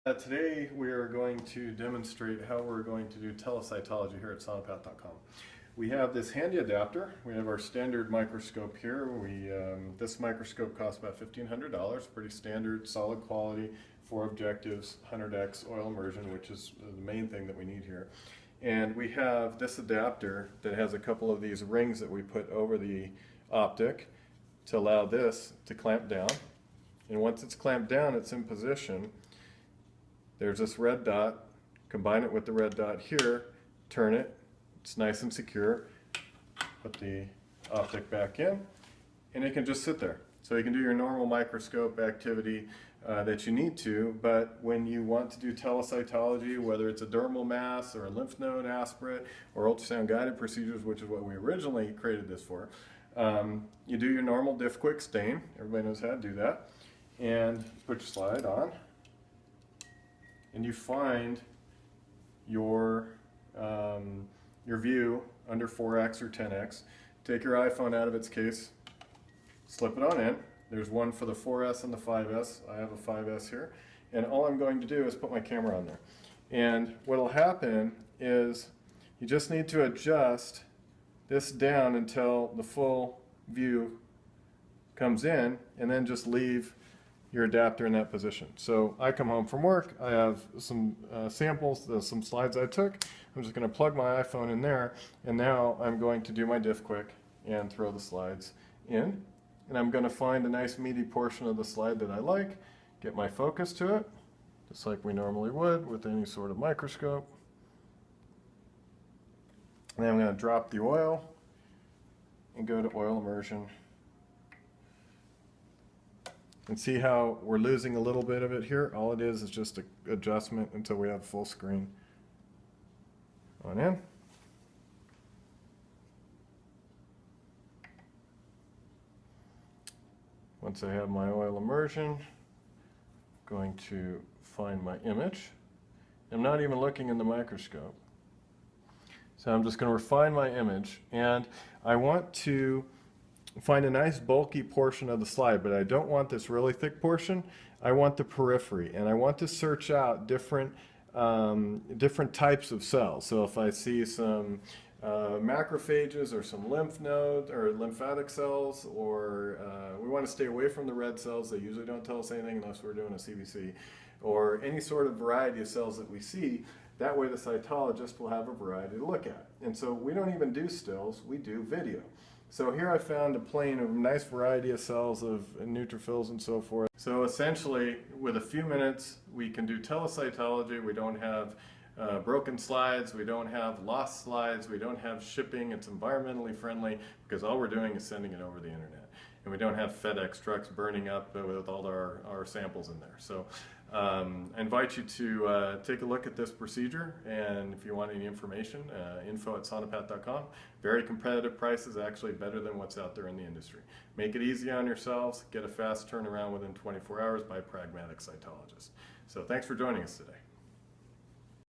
Today we are going to demonstrate how we're going to do telecytology here at sonopath.com. We have this handy adapter. We have our standard microscope here. This microscope costs about $1,500, pretty standard, solid quality, 4 objectives, 100x oil immersion, which is the main thing that we need here. And we have this adapter that has a couple of these rings that we put over the optic to allow this to clamp down. And once it's clamped down, it's in position. There's this red dot, combine it with the red dot here, turn it, it's nice and secure, put the optic back in, and it can just sit there. So you can do your normal microscope activity that you need to, but when you want to do telecytology, whether it's a dermal mass or a lymph node aspirate or ultrasound guided procedures, which is what we originally created this for, you do your normal diff quick stain, everybody knows how to do that, and put your slide on. And you find your view under 4x or 10x. Take your iPhone out of its case, slip it on in. There's one for the 4S and the 5S. I have a 5S here. And all I'm going to do is put my camera on there. And what will happen is you just need to adjust this down until the full view comes in, and then just leave your adapter in that position. So I come home from work, I have some samples, some slides I took. I'm just going to plug my iPhone in there, and now I'm going to do my diff quick and throw the slides in. And I'm going to find a nice meaty portion of the slide that I like, get my focus to it, just like we normally would with any sort of microscope. And then I'm going to drop the oil and go to oil immersion. And see how we're losing a little bit of it here? All it is just an adjustment until we have full screen on in. Once I have my oil immersion, I'm going to find my image. I'm not even looking in the microscope. So I'm just going to refine my image, and I want to find a nice bulky portion of the slide, but I don't want this really thick portion. I want the periphery, and I want to search out different types of cells. So if I see some macrophages or some lymph nodes or lymphatic cells, or we want to stay away from the red cells. They usually don't tell us anything unless we're doing a CBC, or any sort of variety of cells that we see. That way the cytologist will have a variety to look at. And so we don't even do stills, we do video. So here I found a plane of a nice variety of cells of neutrophils and so forth. So essentially, with a few minutes, we can do telecytology. We don't have broken slides, we don't have lost slides, we don't have shipping. It's environmentally friendly because all we're doing is sending it over the internet. And we don't have FedEx trucks burning up with all our samples in there. So I invite you to take a look at this procedure, and if you want any information, info@sonopath.com. Very competitive prices, actually better than what's out there in the industry. Make it easy on yourselves, get a fast turnaround within 24 hours by a pragmatic cytologist. So thanks for joining us today.